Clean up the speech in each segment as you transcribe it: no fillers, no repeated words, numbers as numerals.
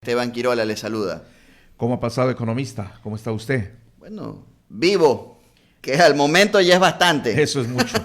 Esteban Quirola le saluda. ¿Cómo ha pasado, economista? ¿Cómo está usted? Bueno, vivo, que al momento ya es bastante. Eso es mucho.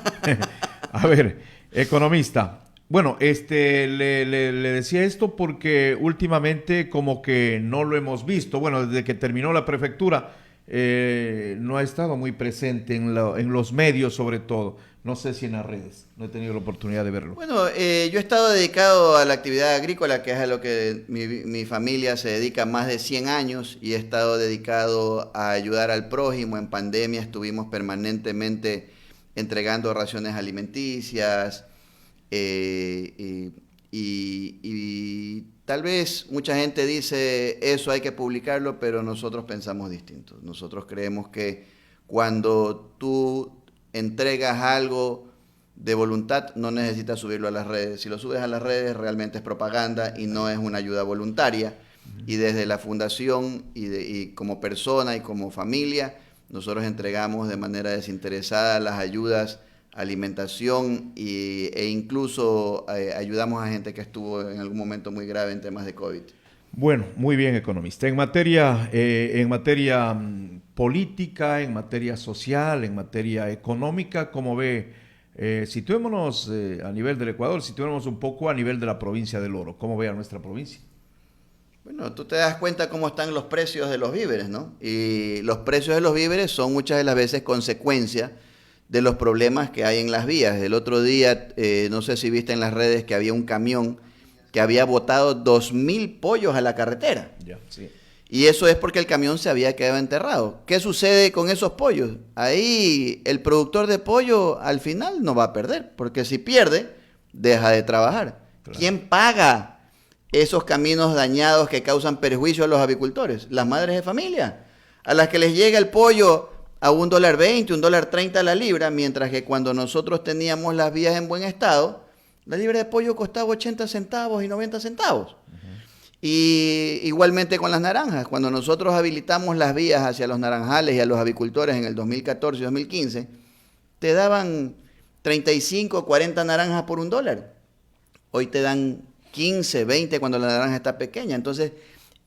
A ver, economista. Bueno, le decía esto porque últimamente como que no lo hemos visto. Bueno, desde que terminó la prefectura, no ha estado muy presente en los medios sobre todo. No sé si en las redes. No he tenido la oportunidad de verlo. Bueno, yo he estado dedicado a la actividad agrícola, que es a lo que mi familia se dedica más de 100 años, y he estado dedicado a ayudar al prójimo. En pandemia estuvimos permanentemente entregando raciones alimenticias, y tal vez mucha gente dice eso hay que publicarlo, pero nosotros pensamos distinto. Nosotros creemos que cuando tú entregas algo de voluntad, no necesitas subirlo a las redes. Si lo subes a las redes, realmente es propaganda y no es una ayuda voluntaria. Y desde la fundación y como persona y como familia, nosotros entregamos de manera desinteresada las ayudas, alimentación e incluso ayudamos a gente que estuvo en algún momento muy grave en temas de COVID. Bueno, muy bien, economista. En materia política, en materia social, en materia económica, ¿cómo ve? Situémonos a nivel del Ecuador, situémonos un poco a nivel de la provincia del Oro. ¿Cómo ve a nuestra provincia? Bueno, tú te das cuenta cómo están los precios de los víveres, ¿no? Y los precios de los víveres son muchas de las veces consecuencia de los problemas que hay en las vías. El otro día, no sé si viste en las redes que había un camión que había botado 2.000 pollos a la carretera. Ya, sí. Y eso es porque el camión se había quedado enterrado. ¿Qué sucede con esos pollos? Ahí el productor de pollo al final no va a perder, porque si pierde, deja de trabajar. Claro. ¿Quién paga esos caminos dañados que causan perjuicio a los avicultores? Las madres de familia, a las que les llega el pollo a $1.20, $1.30 la libra, mientras que cuando nosotros teníamos las vías en buen estado, la libra de pollo costaba 80 centavos y 90 centavos. Y igualmente con las naranjas. Cuando nosotros habilitamos las vías hacia los naranjales y a los avicultores en el 2014 y 2015, te daban 35, 40 naranjas por $1. Hoy te dan 15, 20 cuando la naranja está pequeña. Entonces,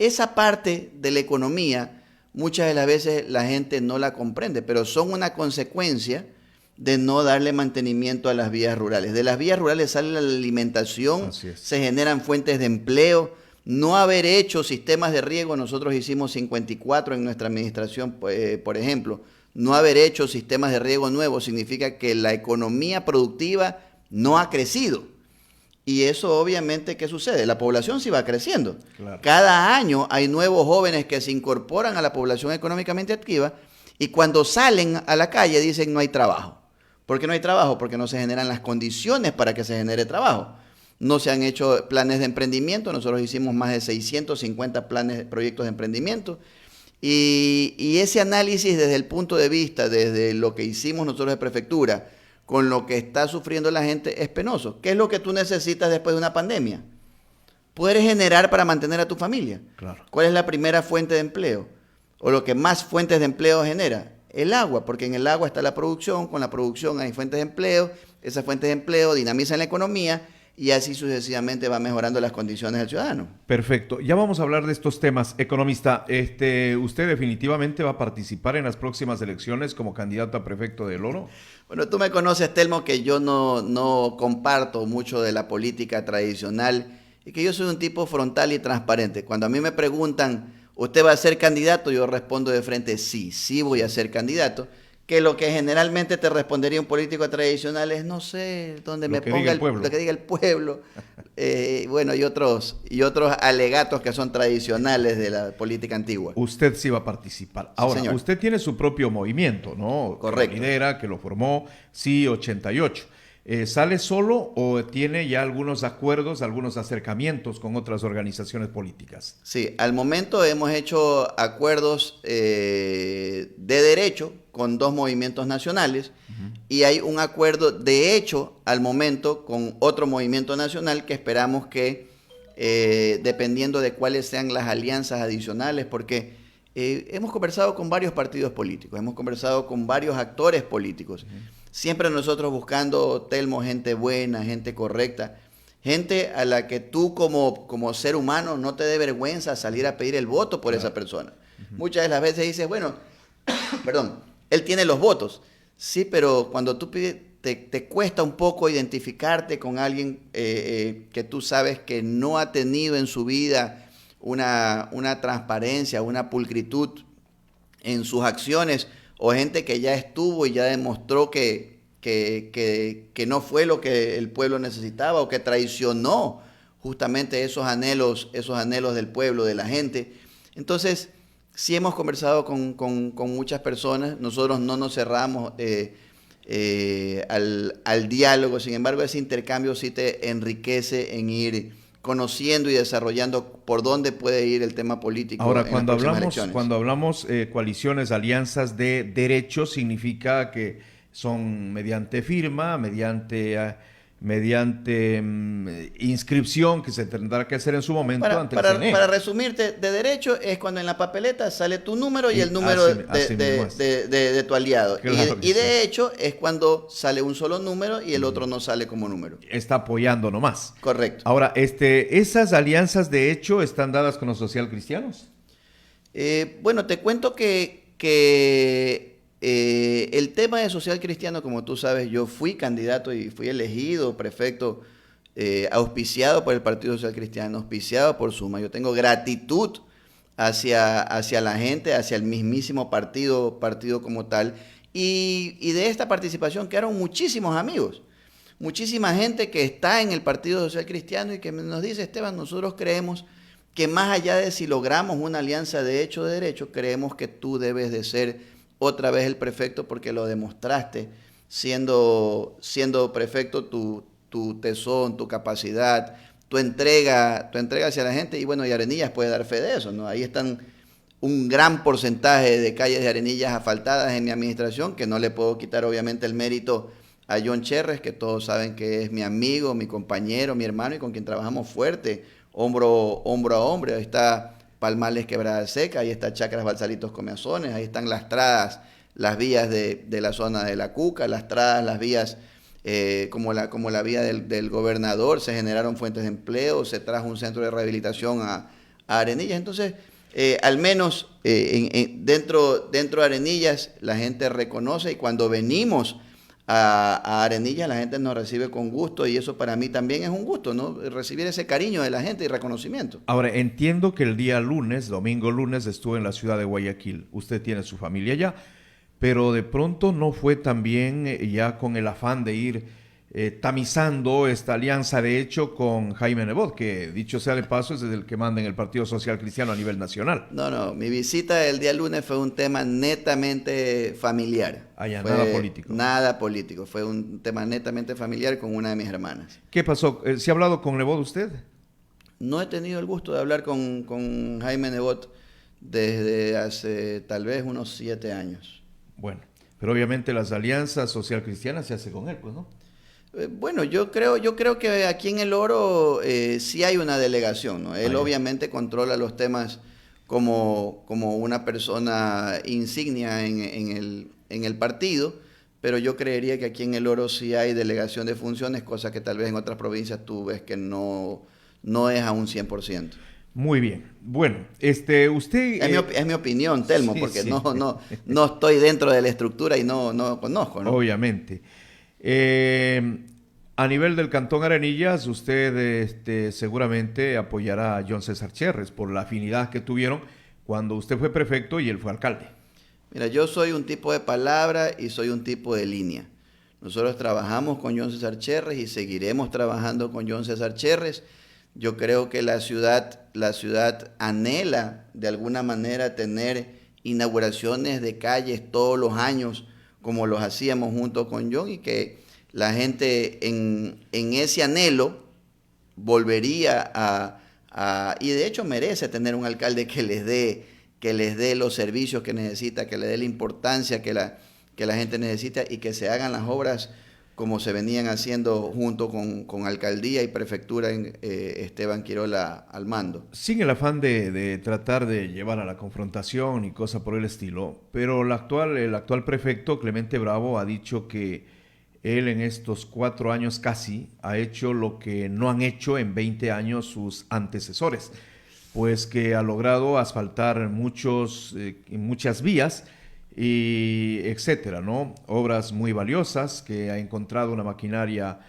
esa parte de la economía, muchas de las veces la gente no la comprende, pero son una consecuencia de no darle mantenimiento a las vías rurales. De las vías rurales sale la alimentación, se generan fuentes de empleo. No haber hecho sistemas de riego, nosotros hicimos 54 en nuestra administración, por ejemplo. No haber hecho sistemas de riego nuevos significa que la economía productiva no ha crecido. Y eso obviamente, ¿qué sucede? La población sí va creciendo. Claro. Cada año hay nuevos jóvenes que se incorporan a la población económicamente activa y cuando salen a la calle dicen no hay trabajo. ¿Por qué no hay trabajo? Porque no se generan las condiciones para que se genere trabajo. No se han hecho planes de emprendimiento. Nosotros hicimos más de 650 proyectos de emprendimiento. Y ese análisis desde el punto de vista, desde lo que hicimos nosotros de prefectura, con lo que está sufriendo la gente, es penoso. ¿Qué es lo que tú necesitas después de una pandemia? Poder generar para mantener a tu familia. Claro. ¿Cuál es la primera fuente de empleo? O lo que más fuentes de empleo genera. El agua, porque en el agua está la producción, con la producción hay fuentes de empleo, esas fuentes de empleo dinamizan la economía y así sucesivamente va mejorando las condiciones del ciudadano. Perfecto, ya vamos a hablar de estos temas. Economista, ¿usted definitivamente va a participar en las próximas elecciones como candidato a prefecto del Oro? Bueno, tú me conoces, Telmo, que yo no comparto mucho de la política tradicional y que yo soy un tipo frontal y transparente. Cuando a mí me preguntan, ¿usted va a ser candidato? Yo respondo de frente, sí, sí voy a ser candidato. Que lo que generalmente te respondería un político tradicional es, no sé, donde me ponga lo que diga el pueblo. Bueno, y otros alegatos que son tradicionales de la política antigua. Usted sí va a participar. Ahora, sí, usted tiene su propio movimiento, ¿no? Correcto. Que lo lidera, que lo formó, Sí 88. ¿Sale solo o tiene ya algunos acuerdos, algunos acercamientos con otras organizaciones políticas? Sí, al momento hemos hecho acuerdos de derecho con 2 movimientos nacionales y hay un acuerdo de hecho al momento con otro movimiento nacional que esperamos que, dependiendo de cuáles sean las alianzas adicionales, porque hemos conversado con varios partidos políticos, hemos conversado con varios actores políticos. Siempre nosotros buscando, Telmo, gente buena, gente correcta. gente a la que tú como ser humano no te dé vergüenza salir a pedir el voto por esa persona. Muchas de las veces dices, bueno, perdón, él tiene los votos. Sí, pero cuando tú pides, te cuesta un poco identificarte con alguien que tú sabes que no ha tenido en su vida una transparencia, una pulcritud en sus acciones, o gente que ya estuvo y ya demostró que no fue lo que el pueblo necesitaba, o que traicionó justamente esos anhelos del pueblo, de la gente. Entonces, sí hemos conversado con muchas personas, nosotros no nos cerramos al diálogo, sin embargo ese intercambio sí te enriquece en ir conociendo y desarrollando por dónde puede ir el tema político Ahora, en las próximas elecciones. cuando hablamos coaliciones, alianzas de derechos, significa que son mediante firma, mediante inscripción que se tendrá que hacer en su momento ante el Para CNE. resumirte, de derecho es cuando en la papeleta sale tu número y el número Así mismo es. de tu aliado. Claro que Y sí. de hecho es cuando sale un solo número y el otro no sale como número. Está apoyando nomás. Correcto. Ahora, esas alianzas de hecho están dadas con los social cristianos. Bueno, te cuento que el tema de social cristiano, como tú sabes, yo fui candidato y fui elegido prefecto, auspiciado por el Partido Social Cristiano, auspiciado por Suma. Yo tengo gratitud hacia la gente, hacia el mismísimo partido como tal. Y de esta participación quedaron muchísimos amigos, muchísima gente que está en el Partido Social Cristiano y que nos dice, Esteban, nosotros creemos que más allá de si logramos una alianza de hecho o de derecho, creemos que tú debes de ser otra vez el prefecto porque lo demostraste siendo prefecto, tu tesón, tu capacidad, tu entrega hacia la gente. Y bueno, y Arenillas puede dar fe de eso, ¿no? Ahí están un gran porcentaje de calles de Arenillas asfaltadas en mi administración, que no le puedo quitar obviamente el mérito a John Cherres, que todos saben que es mi amigo, mi compañero, mi hermano y con quien trabajamos fuerte, hombro a hombro. Ahí está Palmales Quebrada Seca, ahí está Chacras Balsalitos Comezones, ahí están lastradas las vías de la zona de La Cuca, lastradas las vías como la vía del gobernador, se generaron fuentes de empleo, se trajo un centro de rehabilitación a Arenillas. Entonces, al menos dentro de Arenillas la gente reconoce, y cuando venimos a Arenillas la gente nos recibe con gusto, y eso para mí también es un gusto, ¿no? Recibir ese cariño de la gente y reconocimiento. Ahora, entiendo que el día lunes, domingo lunes, estuvo en la ciudad de Guayaquil. Usted tiene su familia allá, pero de pronto no fue también ya con el afán de ir tamizando esta alianza de hecho con Jaime Nebot, que dicho sea de paso es el que manda en el Partido Social Cristiano a nivel nacional. No, mi visita el día lunes fue un tema netamente familiar. Allá, Fue nada político. Nada político, fue un tema netamente familiar con una de mis hermanas. ¿Qué pasó? ¿Se ha hablado con Nebot usted? No he tenido el gusto de hablar con Jaime Nebot desde hace tal vez unos 7 años. Bueno, pero obviamente las alianzas social cristianas se hace con él, pues, ¿no? Bueno, yo creo que aquí en El Oro sí hay una delegación, ¿no? Él obviamente controla los temas como una persona insignia en el partido, pero yo creería que aquí en El Oro sí hay delegación de funciones, cosa que tal vez en otras provincias tú ves que no es a un 100%. Muy bien. Bueno, usted... Es mi opinión, Telmo, sí, porque sí. no estoy dentro de la estructura y no conozco, ¿no? Obviamente. A nivel del Cantón Arenillas, usted seguramente apoyará a John César Cherres por la afinidad que tuvieron cuando usted fue prefecto y él fue alcalde. Mira, yo soy un tipo de palabra y soy un tipo de línea. Nosotros trabajamos con John César Cherres y seguiremos trabajando con John César Cherres. Yo creo que la ciudad anhela de alguna manera tener inauguraciones de calles todos los años como los hacíamos junto con John, y que la gente en ese anhelo volvería y de hecho merece tener un alcalde que les dé los servicios que necesita, que le dé la importancia que la gente necesita, y que se hagan las obras como se venían haciendo junto con alcaldía y prefectura en Esteban Quirola al mando. Sin el afán de tratar de llevar a la confrontación y cosas por el estilo, pero el actual prefecto, Clemente Bravo, ha dicho que él en estos 4 años casi ha hecho lo que no han hecho en 20 años sus antecesores, pues que ha logrado asfaltar muchas vías y etcétera, ¿no? Obras muy valiosas, que ha encontrado una maquinaria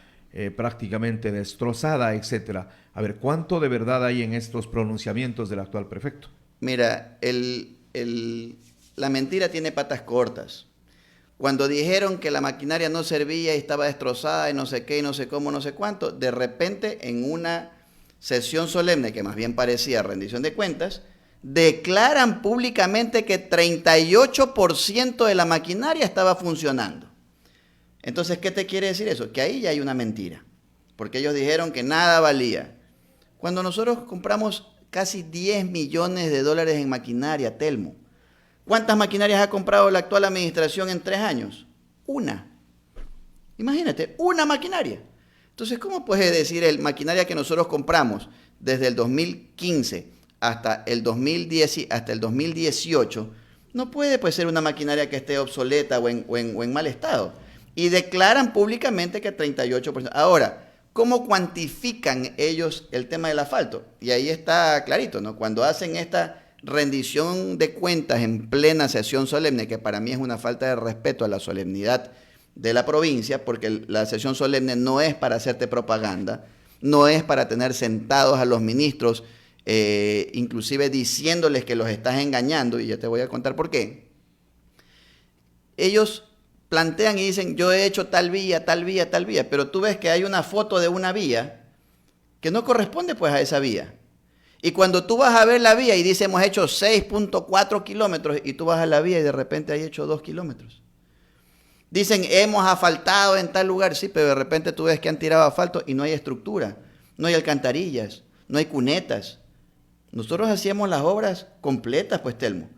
prácticamente destrozada, etcétera. A ver, ¿cuánto de verdad hay en estos pronunciamientos del actual prefecto? Mira, la mentira tiene patas cortas. Cuando dijeron que la maquinaria no servía y estaba destrozada y no sé qué y no sé cómo, no sé cuánto, de repente en una sesión solemne que más bien parecía rendición de cuentas, declaran públicamente que 38% de la maquinaria estaba funcionando. Entonces, ¿qué te quiere decir eso? Que ahí ya hay una mentira, porque ellos dijeron que nada valía. Cuando nosotros compramos casi 10 millones de dólares en maquinaria, Telmo, ¿cuántas maquinarias ha comprado la actual administración en 3 años? Una. Imagínate, una maquinaria. Entonces, ¿cómo puedes decir el maquinaria que nosotros compramos desde el 2015 hasta el 2018? No puede pues, ser una maquinaria que esté obsoleta o en mal estado. Y declaran públicamente que 38%. Ahora, ¿cómo cuantifican ellos el tema del asfalto? Y ahí está clarito, ¿no? Cuando hacen esta rendición de cuentas en plena sesión solemne, que para mí es una falta de respeto a la solemnidad de la provincia, porque la sesión solemne no es para hacerte propaganda, no es para tener sentados a los ministros, inclusive diciéndoles que los estás engañando, y ya te voy a contar por qué. Ellos plantean y dicen, yo he hecho tal vía, tal vía, tal vía, pero tú ves que hay una foto de una vía que no corresponde pues a esa vía. Y cuando tú vas a ver la vía y dice hemos hecho 6.4 kilómetros y tú vas a la vía y de repente hay hecho 2 kilómetros. Dicen hemos asfaltado en tal lugar, sí, pero de repente tú ves que han tirado asfalto y no hay estructura, no hay alcantarillas, no hay cunetas. Nosotros hacíamos las obras completas, pues Telmo.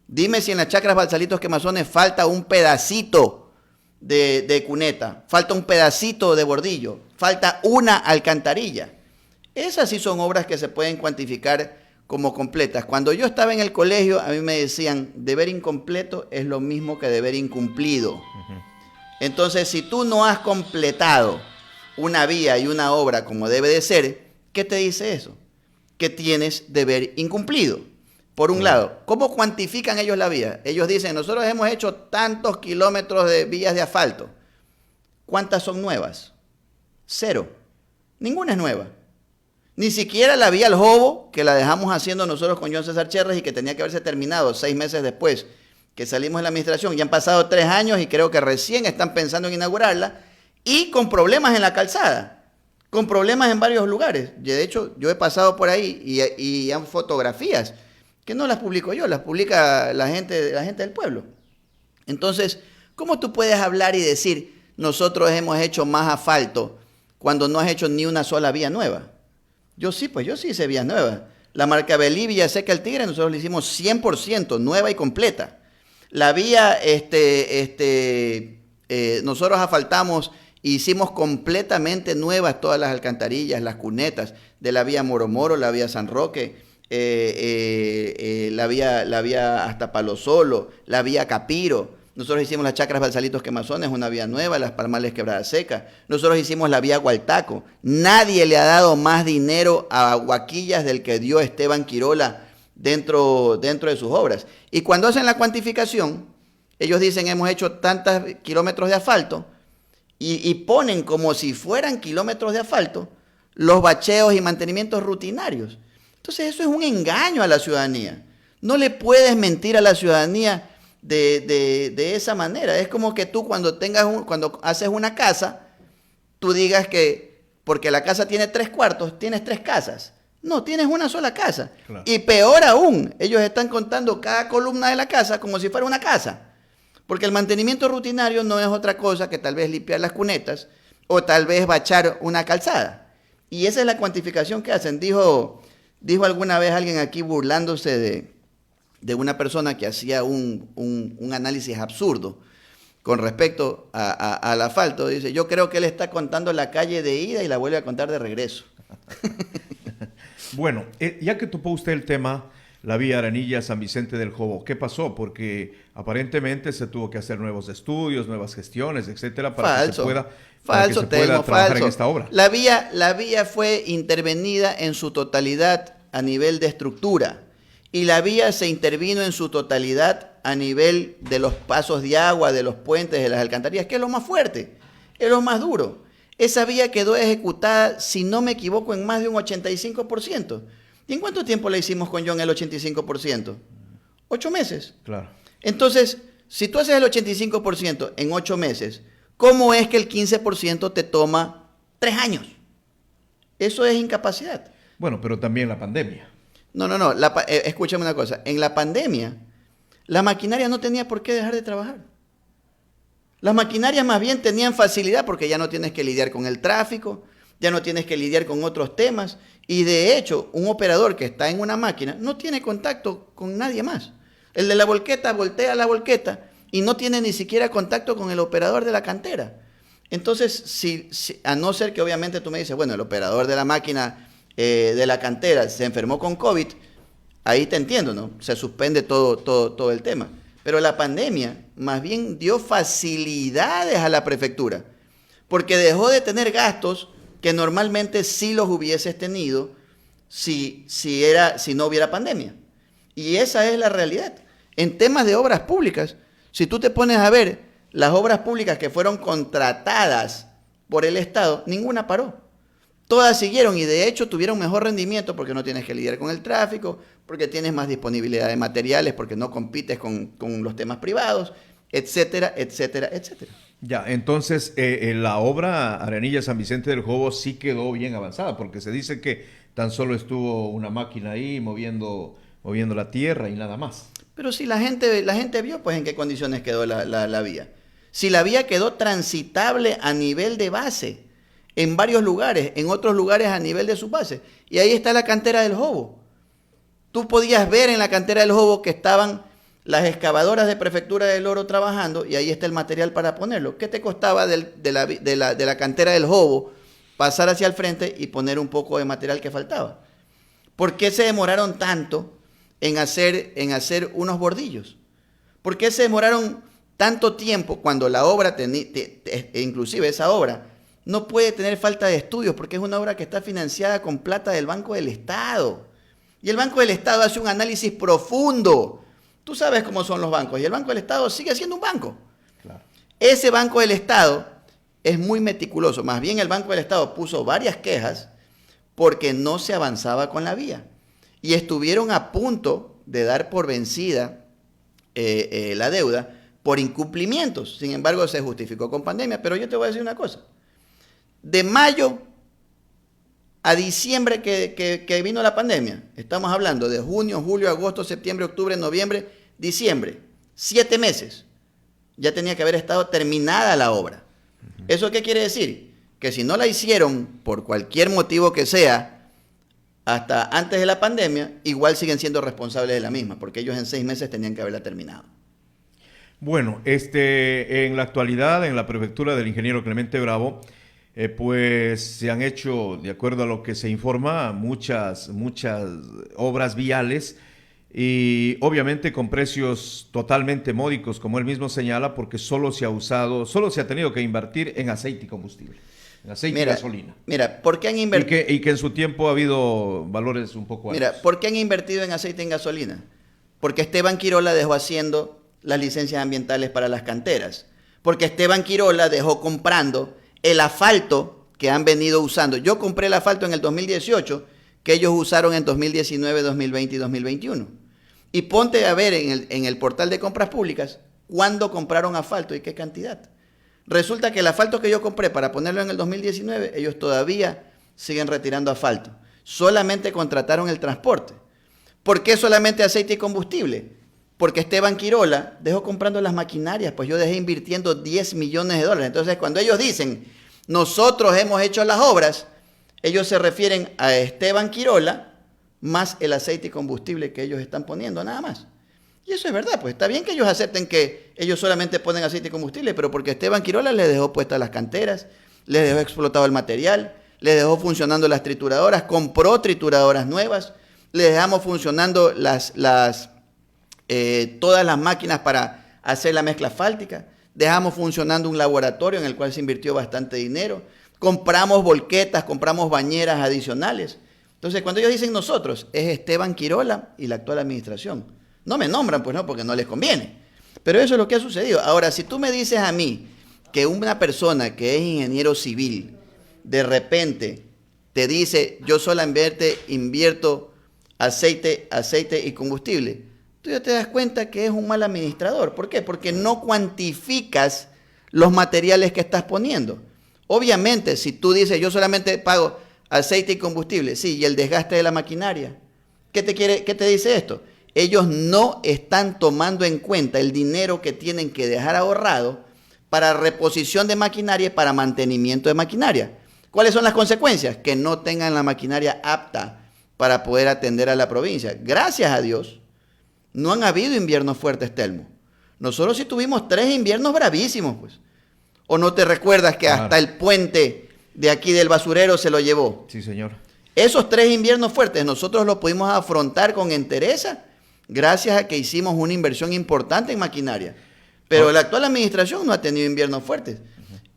Dime si en las chacras Balsalitos Quemazones falta un pedacito de cuneta, falta un pedacito de bordillo, falta una alcantarilla. Esas sí son obras que se pueden cuantificar como completas. Cuando yo estaba en el colegio, a mí me decían, deber incompleto es lo mismo que deber incumplido. Entonces, si tú no has completado una vía y una obra como debe de ser, ¿qué te dice eso? Que tienes deber incumplido. Por un lado, ¿cómo cuantifican ellos la vía? Ellos dicen, nosotros hemos hecho tantos kilómetros de vías de asfalto. ¿Cuántas son nuevas? 0. Ninguna es nueva. Ni siquiera la vía al Jobo, que la dejamos haciendo nosotros con John César Cherres y que tenía que haberse terminado 6 meses después que salimos de la administración. Ya han pasado 3 años y creo que recién están pensando en inaugurarla y con problemas en la calzada, con problemas en varios lugares. De hecho, yo he pasado por ahí y hay fotografías que no las publico yo, las publica la gente del pueblo. Entonces, ¿cómo tú puedes hablar y decir nosotros hemos hecho más asfalto cuando no has hecho ni una sola vía nueva? Yo sí hice vías nuevas. La marca Belí, Villaseca, El Tigre, nosotros la hicimos 100% nueva y completa. La vía, nosotros asfaltamos, hicimos completamente nuevas todas las alcantarillas, las cunetas de la vía Moro, la vía San Roque, la vía hasta Palo Solo, la vía Capiro. Nosotros hicimos las chacras Balsalitos Quemazones, una vía nueva, las Palmales Quebrada Seca. Nosotros hicimos la vía Gualtaco. Nadie le ha dado más dinero a Huaquillas del que dio Esteban Quirola dentro de sus obras. Y cuando hacen la cuantificación, ellos dicen hemos hecho tantos kilómetros de asfalto y ponen como si fueran kilómetros de asfalto los bacheos y mantenimientos rutinarios. Entonces eso es un engaño a la ciudadanía. No le puedes mentir a la ciudadanía de esa manera. Es como que tú cuando haces una casa, tú digas que porque la casa tiene 3 cuartos, tienes 3 casas. No, tienes una sola casa. Claro. Y peor aún, ellos están contando cada columna de la casa como si fuera una casa. Porque el mantenimiento rutinario no es otra cosa que tal vez limpiar las cunetas o tal vez bachar una calzada. Y esa es la cuantificación que hacen. Dijo alguna vez alguien aquí burlándose de una persona que hacía un análisis absurdo con respecto al asfalto. Dice, yo creo que él está contando la calle de ida y la vuelve a contar de regreso. Bueno, ya que topó usted el tema, la vía Arenilla-San Vicente del Jobo. ¿Qué pasó? Porque aparentemente se tuvo que hacer nuevos estudios, nuevas gestiones, etcétera, para que se pueda, trabajar en esta obra. La vía fue intervenida en su totalidad a nivel de estructura y la vía se intervino en su totalidad a nivel de los pasos de agua, de los puentes, de las alcantarillas, que es lo más fuerte, es lo más duro. Esa vía quedó ejecutada, si no me equivoco, en más de un 85%. ¿Y en cuánto tiempo la hicimos con John el 85%? 8 meses. Claro. Entonces, si tú haces el 85% en 8 meses, ¿cómo es que el 15% te toma 3 años? Eso es incapacidad. Bueno, pero también la pandemia. No. Escúchame una cosa. En la pandemia, la maquinaria no tenía por qué dejar de trabajar. Las maquinarias más bien tenían facilidad porque ya no tienes que lidiar con el tráfico, ya no tienes que lidiar con otros temas. Y de hecho, un operador que está en una máquina no tiene contacto con nadie más. El de la volqueta voltea la volqueta y no tiene ni siquiera contacto con el operador de la cantera. Entonces, a no ser que obviamente tú me dices, bueno, el operador de la máquina de la cantera se enfermó con COVID, ahí te entiendo, ¿no? Se suspende todo el tema. Pero la pandemia más bien dio facilidades a la prefectura, porque dejó de tener gastos que normalmente sí los hubieses tenido si no hubiera pandemia. Y esa es la realidad. En temas de obras públicas, si tú te pones a ver las obras públicas que fueron contratadas por el Estado, ninguna paró. Todas siguieron y de hecho tuvieron mejor rendimiento porque no tienes que lidiar con el tráfico, porque tienes más disponibilidad de materiales, porque no compites con los temas privados, etcétera, etcétera, etcétera. Ya, entonces la obra Arenilla San Vicente del Jobo sí quedó bien avanzada, porque se dice que tan solo estuvo una máquina ahí moviendo la tierra y nada más. Pero si la gente vio pues en qué condiciones quedó la vía. Si la vía quedó transitable a nivel de base, en varios lugares, en otros lugares a nivel de su base. Y ahí está la cantera del Jobo. Tú podías ver en la cantera del Jobo que estaban las excavadoras de Prefectura del Oro trabajando y ahí está el material para ponerlo. ¿Qué te costaba de la cantera del Jobo pasar hacia el frente y poner un poco de material que faltaba? ¿Por qué se demoraron tanto en hacer unos bordillos? ¿Por qué se demoraron tanto tiempo cuando la obra, inclusive esa obra, no puede tener falta de estudios porque es una obra que está financiada con plata del Banco del Estado? Y el Banco del Estado hace un análisis profundo. Tú sabes cómo son los bancos y el Banco del Estado sigue siendo un banco. Claro. Ese Banco del Estado es muy meticuloso. Más bien el Banco del Estado puso varias quejas porque no se avanzaba con la vía. Y estuvieron a punto de dar por vencida la deuda por incumplimientos. Sin embargo, se justificó con pandemia. Pero yo te voy a decir una cosa. De mayo a diciembre que vino la pandemia, estamos hablando de junio, julio, agosto, septiembre, octubre, noviembre, diciembre, 7 meses. Ya tenía que haber estado terminada la obra. ¿Eso qué quiere decir? Que si no la hicieron por cualquier motivo que sea, hasta antes de la pandemia, igual siguen siendo responsables de la misma, porque ellos en 6 meses tenían que haberla terminado. Bueno, en la actualidad, en la prefectura del ingeniero Clemente Bravo, pues se han hecho, de acuerdo a lo que se informa, muchas obras viales y obviamente con precios totalmente módicos, como él mismo señala, porque solo se ha tenido que invertir en aceite y combustible, en aceite y gasolina. Mira, ¿por qué han invertido? Y que en su tiempo ha habido valores un poco altos. Mira, ¿por qué han invertido en aceite y en gasolina? Porque Esteban Quirola dejó haciendo las licencias ambientales para las canteras. Porque Esteban Quirola dejó comprando el asfalto que han venido usando. Yo compré el asfalto en el 2018, que ellos usaron en 2019, 2020 y 2021. Y ponte a ver en el portal de compras públicas cuándo compraron asfalto y qué cantidad. Resulta que el asfalto que yo compré para ponerlo en el 2019, ellos todavía siguen retirando asfalto. Solamente contrataron el transporte. ¿Por qué solamente aceite y combustible? Porque Esteban Quirola dejó comprando las maquinarias, pues yo dejé invirtiendo 10 millones de dólares. Entonces, cuando ellos dicen, nosotros hemos hecho las obras, ellos se refieren a Esteban Quirola más el aceite y combustible que ellos están poniendo, nada más. Y eso es verdad, pues está bien que ellos acepten que ellos solamente ponen aceite y combustible, pero porque Esteban Quirola les dejó puestas las canteras, les dejó explotado el material, les dejó funcionando las trituradoras, compró trituradoras nuevas, les dejamos funcionando todas las máquinas para hacer la mezcla asfáltica, dejamos funcionando un laboratorio en el cual se invirtió bastante dinero, compramos volquetas, compramos bañeras adicionales. Entonces, cuando ellos dicen nosotros, es Esteban Quirola y la actual administración. No me nombran, pues no, porque no les conviene. Pero eso es lo que ha sucedido. Ahora, si tú me dices a mí que una persona que es ingeniero civil, de repente te dice, yo solamente invierto aceite y combustible, tú ya te das cuenta que es un mal administrador. ¿Por qué? Porque no cuantificas los materiales que estás poniendo. Obviamente, si tú dices, yo solamente pago aceite y combustible, sí, y el desgaste de la maquinaria, ¿qué te dice esto? Ellos no están tomando en cuenta el dinero que tienen que dejar ahorrado para reposición de maquinaria y para mantenimiento de maquinaria. ¿Cuáles son las consecuencias? Que no tengan la maquinaria apta para poder atender a la provincia. Gracias a Dios, no han habido inviernos fuertes, Telmo. Nosotros sí tuvimos 3 inviernos bravísimos, pues. ¿O no te recuerdas que hasta el puente de aquí del basurero se lo llevó? Sí, señor. Esos 3 inviernos fuertes nosotros los pudimos afrontar con entereza gracias a que hicimos una inversión importante en maquinaria. Pero la actual administración no ha tenido inviernos fuertes.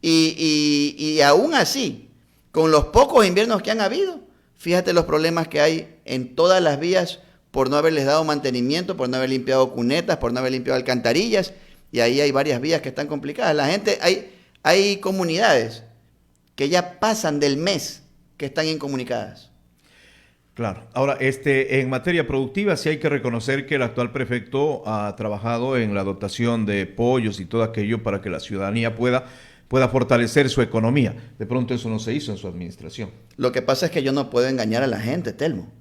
Y aún así, con los pocos inviernos que han habido, fíjate los problemas que hay en todas las vías por no haberles dado mantenimiento, por no haber limpiado cunetas, por no haber limpiado alcantarillas. Y ahí hay varias vías que están complicadas. La gente, hay comunidades que ya pasan del mes que están incomunicadas. Claro. Ahora, en materia productiva, sí hay que reconocer que el actual prefecto ha trabajado en la dotación de pollos y todo aquello para que la ciudadanía pueda fortalecer su economía. De pronto eso no se hizo en su administración. Lo que pasa es que yo no puedo engañar a la gente, Telmo.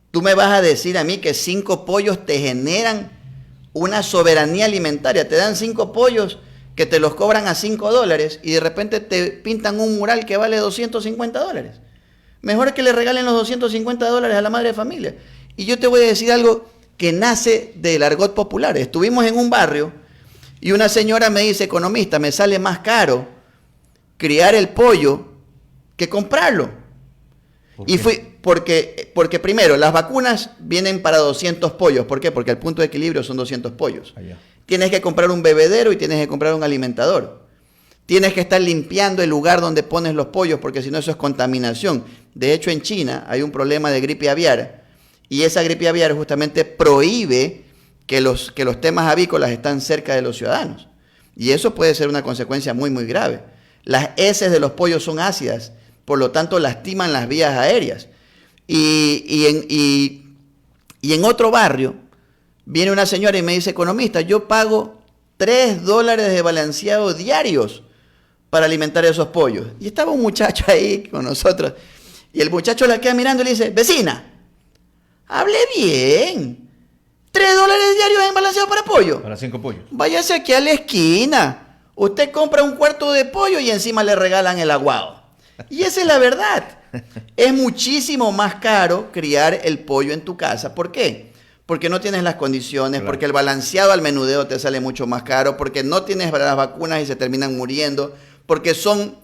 Tú me vas a decir a mí que 5 pollos te generan una soberanía alimentaria. Te dan 5 pollos que te los cobran a $5 y de repente te pintan un mural que vale $250. Mejor que le regalen los $250 a la madre de familia. Y yo te voy a decir algo que nace del argot popular. Estuvimos en un barrio y una señora me dice, economista, me sale más caro criar el pollo que comprarlo. Y fui porque primero, las vacunas vienen para 200 pollos. ¿Por qué? Porque el punto de equilibrio son 200 pollos. Allá. Tienes que comprar un bebedero y tienes que comprar un alimentador. Tienes que estar limpiando el lugar donde pones los pollos, porque si no eso es contaminación. De hecho, en China hay un problema de gripe aviar, y esa gripe aviar justamente prohíbe que los temas avícolas están cerca de los ciudadanos. Y eso puede ser una consecuencia muy, muy grave. Las heces de los pollos son ácidas, por lo tanto lastiman las vías aéreas. Y en otro barrio viene una señora y me dice, economista, yo pago $3 de balanceado diarios para alimentar a esos pollos. Y estaba un muchacho ahí con nosotros. Y el muchacho la queda mirando y le dice, vecina, hable bien. $3 diarios en balanceado para pollo. Para 5 pollos. Váyase aquí a la esquina. Usted compra un cuarto de pollo y encima le regalan el aguado. Y esa es la verdad. Es muchísimo más caro criar el pollo en tu casa. ¿Por qué? Porque no tienes las condiciones, claro. Porque el balanceado al menudeo te sale mucho más caro, porque no tienes las vacunas y se terminan muriendo, porque son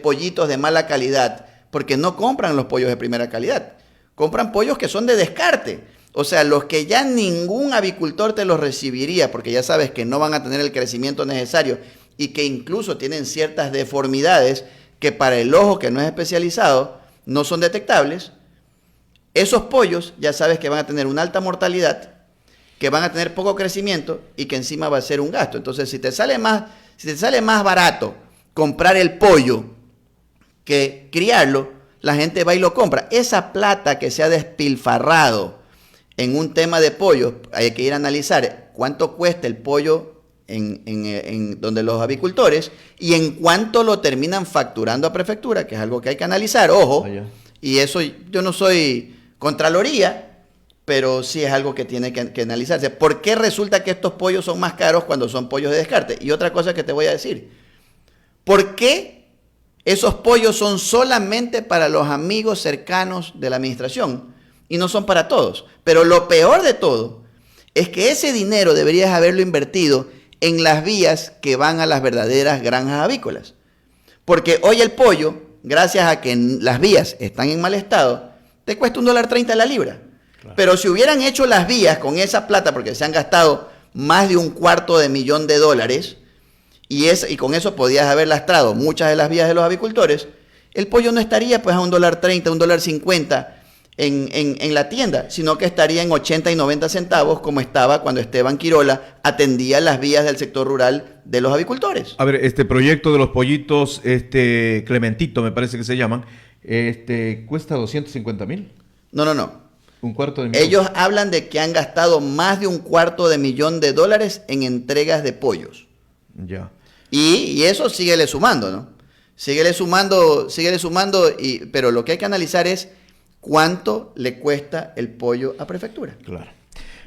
pollitos de mala calidad, porque no compran los pollos de primera calidad, compran pollos que son de descarte, o sea, los que ya ningún avicultor te los recibiría, porque ya sabes que no van a tener el crecimiento necesario y que incluso tienen ciertas deformidades que para el ojo que no es especializado no son detectables. Esos pollos ya sabes que van a tener una alta mortalidad, que van a tener poco crecimiento y que encima va a ser un gasto. Entonces, si te sale más barato comprar el pollo que criarlo, la gente va y lo compra. Esa plata que se ha despilfarrado en un tema de pollo, hay que ir a analizar cuánto cuesta el pollo en donde los avicultores y en cuánto lo terminan facturando a prefectura, que es algo que hay que analizar, ojo. Y eso, yo no soy Contraloría, pero sí es algo que tiene que analizarse. ¿Por qué resulta que estos pollos son más caros cuando son pollos de descarte? Y otra cosa que te voy a decir, ¿por qué esos pollos son solamente para los amigos cercanos de la administración y no son para todos? Pero lo peor de todo es que ese dinero deberías haberlo invertido en las vías que van a las verdaderas granjas avícolas. Porque hoy el pollo, gracias a que las vías están en mal estado, te cuesta $1.30 la libra. Claro. Pero si hubieran hecho las vías con esa plata, porque se han gastado más de $250,000, y con eso podías haber lastrado muchas de las vías de los avicultores, el pollo no estaría pues a $1.30, $1.50 en la tienda, sino que estaría en 80 y 90 centavos como estaba cuando Esteban Quirola atendía las vías del sector rural de los avicultores. A ver, este proyecto de los pollitos, Clementito me parece que se llaman, cuesta 250,000. No. Un cuarto de millón. Ellos hablan de que han gastado más de $250,000 en entregas de pollos. Ya. Y eso síguele sumando, ¿no? Síguele sumando, pero lo que hay que analizar es cuánto le cuesta el pollo a prefectura. Claro.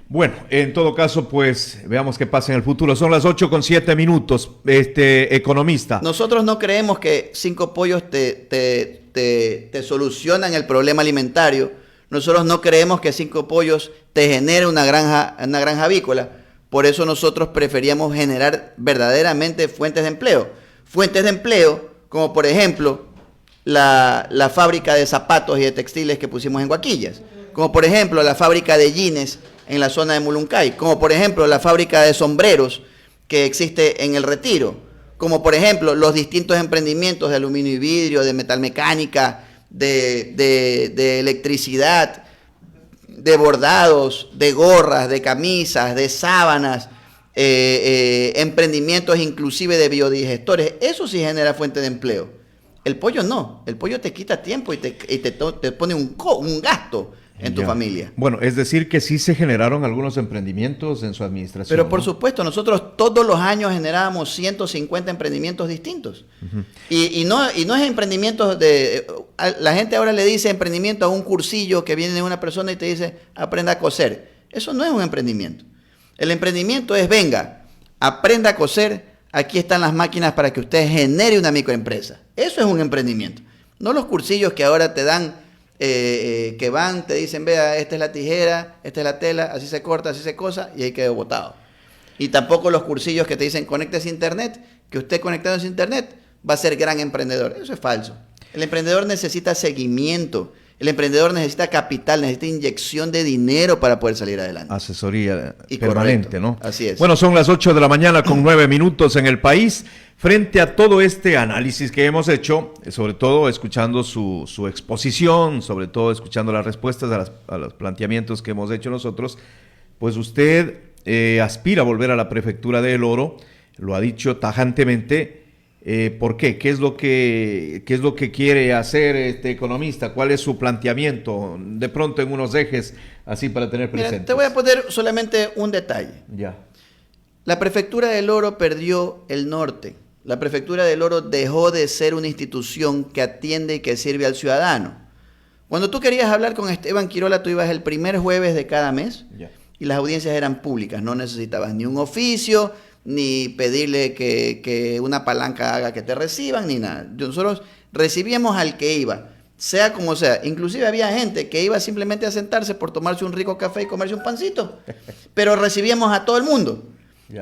Bueno, en todo caso, pues veamos qué pasa en el futuro. Son las 8:07. Economista. Nosotros no creemos que 5 pollos te solucionan el problema alimentario. Nosotros no creemos que 5 pollos te genere una granja avícola. Por eso nosotros preferíamos generar verdaderamente fuentes de empleo. Fuentes de empleo como por ejemplo la fábrica de zapatos y de textiles que pusimos en Guaquillas. Como por ejemplo la fábrica de jeans en la zona de Muluncay. Como por ejemplo la fábrica de sombreros que existe en El Retiro. Como por ejemplo los distintos emprendimientos de aluminio y vidrio, de metalmecánica, de electricidad, de bordados, de gorras, de camisas, de sábanas, emprendimientos inclusive de biodigestores. Eso sí genera fuente de empleo. El pollo no. El pollo te quita tiempo y te pone un gasto en tu familia. Bueno, es decir que sí se generaron algunos emprendimientos en su administración. Pero por supuesto, nosotros todos los años generábamos 150 emprendimientos distintos. Uh-huh. Y no es emprendimientos la gente ahora le dice emprendimiento a un cursillo que viene de una persona y te dice aprenda a coser. Eso no es un emprendimiento. El emprendimiento es venga, aprenda a coser, aquí están las máquinas para que usted genere una microempresa. Eso es un emprendimiento. No los cursillos que ahora te dan que van, te dicen, vea, esta es la tijera, esta es la tela, así se corta, así se cosa, y ahí quedó botado. Y tampoco los cursillos que te dicen, conéctese a internet, que usted conectándose a internet va a ser gran emprendedor. Eso es falso. El emprendedor necesita seguimiento, el emprendedor necesita capital, necesita inyección de dinero para poder salir adelante. Asesoría permanente, ¿no? Así es. Bueno, son las 8:09 en el país. Frente a todo este análisis que hemos hecho, sobre todo escuchando su exposición, sobre todo escuchando las respuestas a los planteamientos que hemos hecho nosotros, pues usted aspira a volver a la prefectura de El Oro, lo ha dicho tajantemente. ¿Por qué? ¿Qué es lo que quiere hacer este economista? ¿Cuál es su planteamiento? De pronto en unos ejes, así para tener presente. Mira, te voy a poner solamente un detalle. Ya. La prefectura del Oro perdió el norte. La prefectura del Oro dejó de ser una institución que atiende y que sirve al ciudadano. Cuando tú querías hablar con Esteban Quirola, tú ibas el primer jueves de cada mes y las audiencias eran públicas. No necesitabas ni un oficio, ni pedirle que una palanca haga que te reciban, ni nada. Nosotros recibíamos al que iba, sea como sea. Inclusive había gente que iba simplemente a sentarse por tomarse un rico café y comerse un pancito. Pero recibíamos a todo el mundo.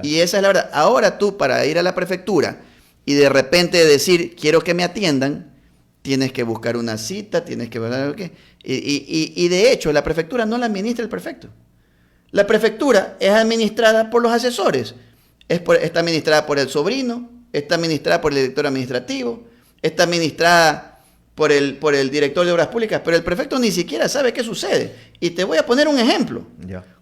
Y esa es la verdad. Ahora tú, para ir a la prefectura y de repente decir, quiero que me atiendan, tienes que buscar una cita, tienes que ver qué. Y de hecho, la prefectura no la administra el prefecto. La prefectura es administrada por los asesores. Está administrada por el sobrino, está administrada por el director administrativo, está administrada por el director de obras públicas, pero el prefecto ni siquiera sabe qué sucede. Y te voy a poner un ejemplo.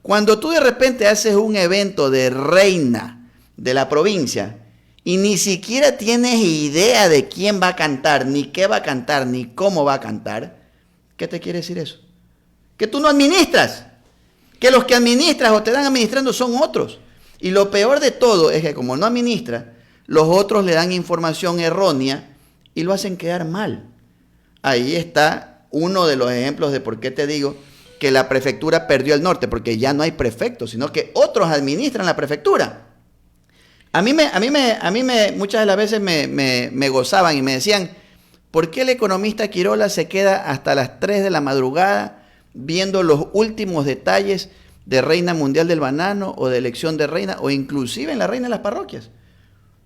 Cuando tú de repente haces un evento de reina de la provincia y ni siquiera tienes idea de quién va a cantar, ni qué va a cantar, ni cómo va a cantar, ¿qué te quiere decir eso? Que tú no administras, que los que administras o te dan administrando son otros. Y lo peor de todo es que como no administra, los otros le dan información errónea y lo hacen quedar mal. Ahí está uno de los ejemplos de por qué te digo que la prefectura perdió el norte, porque ya no hay prefectos, sino que otros administran la prefectura. A mí muchas de las veces me gozaban y me decían, ¿por qué el economista Quirola se queda hasta las 3 de la madrugada viendo los últimos detalles de Reina Mundial del Banano o de elección de reina o inclusive en la Reina de las Parroquias?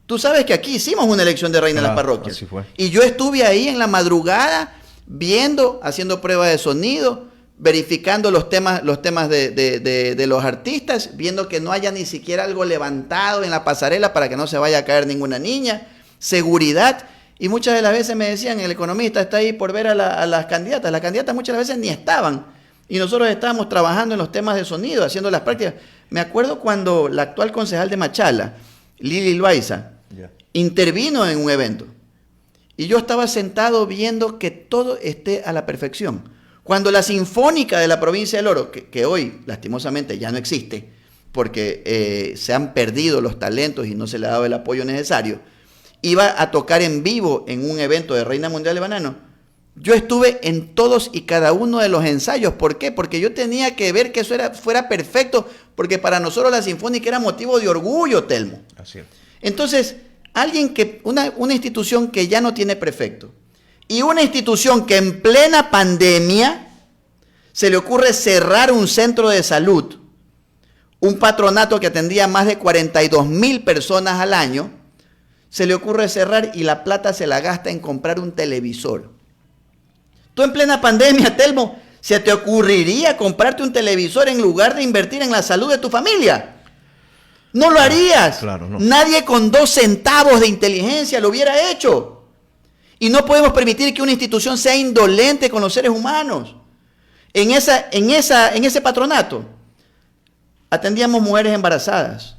Tú sabes que aquí hicimos una elección de reina en las parroquias. Así fue. Y yo estuve ahí en la madrugada viendo, haciendo prueba de sonido, verificando los temas de los artistas, viendo que no haya ni siquiera algo levantado en la pasarela para que no se vaya a caer ninguna niña, seguridad. Y muchas de las veces me decían, el economista está ahí por ver a las candidatas. Las candidatas muchas veces ni estaban. Y nosotros estábamos trabajando en los temas de sonido, haciendo las prácticas. Me acuerdo cuando la actual concejal de Machala, Lili Loaiza, intervino en un evento. Y yo estaba sentado viendo que todo esté a la perfección. Cuando la Sinfónica de la provincia del Oro, que hoy lastimosamente ya no existe, porque se han perdido los talentos y no se le ha dado el apoyo necesario, iba a tocar en vivo en un evento de Reina Mundial de Banano, yo estuve en todos y cada uno de los ensayos. ¿Por qué? Porque yo tenía que ver que eso fuera perfecto, porque para nosotros la Sinfónica era motivo de orgullo, Telmo. Así es. Entonces, una institución que ya no tiene prefecto y una institución que en plena pandemia se le ocurre cerrar un centro de salud, un patronato que atendía a más de 42,000 personas al año, se le ocurre cerrar y la plata se la gasta en comprar un televisor. Tú en plena pandemia, Telmo, ¿se te ocurriría comprarte un televisor en lugar de invertir en la salud de tu familia? No lo harías. Claro, no. Nadie con 2 centavos de inteligencia lo hubiera hecho. Y no podemos permitir que una institución sea indolente con los seres humanos. En ese patronato atendíamos mujeres embarazadas,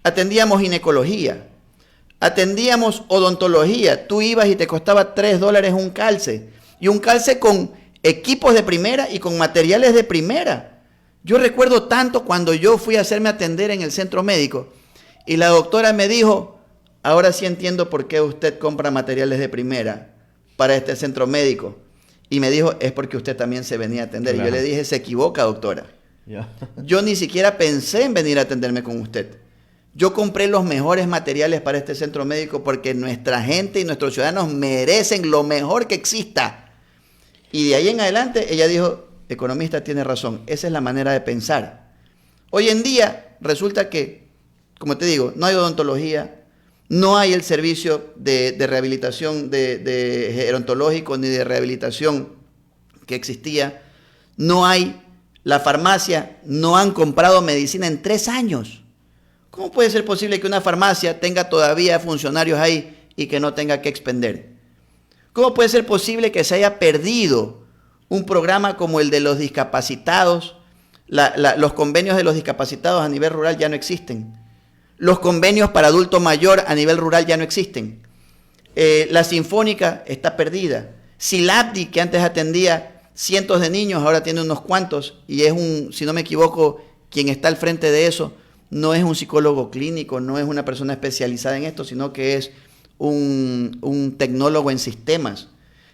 atendíamos ginecología, atendíamos odontología. Tú ibas y te costaba $3 un calce. Y un calce con equipos de primera y con materiales de primera. Yo recuerdo tanto cuando yo fui a hacerme atender en el centro médico y la doctora me dijo, ahora sí entiendo por qué usted compra materiales de primera para este centro médico. Y me dijo, es porque usted también se venía a atender. Claro. Y yo le dije, se equivoca, doctora. Yeah. Yo ni siquiera pensé en venir a atenderme con usted. Yo compré los mejores materiales para este centro médico porque nuestra gente y nuestros ciudadanos merecen lo mejor que exista. Y de ahí en adelante ella dijo, economista tiene razón, esa es la manera de pensar. Hoy en día resulta que, como te digo, no hay odontología, no hay el servicio de rehabilitación de gerontológico ni de rehabilitación que existía, no hay la farmacia, no han comprado medicina en 3 años. ¿Cómo puede ser posible que una farmacia tenga todavía funcionarios ahí y que no tenga que expender? ¿Cómo puede ser posible que se haya perdido un programa como el de los discapacitados? Los convenios de los discapacitados a nivel rural ya no existen. Los convenios para adulto mayor a nivel rural ya no existen. La Sinfónica está perdida. Silabdi, que antes atendía cientos de niños, ahora tiene unos cuantos y es si no me equivoco, quien está al frente de eso no es un psicólogo clínico, no es una persona especializada en esto, sino que es un tecnólogo en sistemas.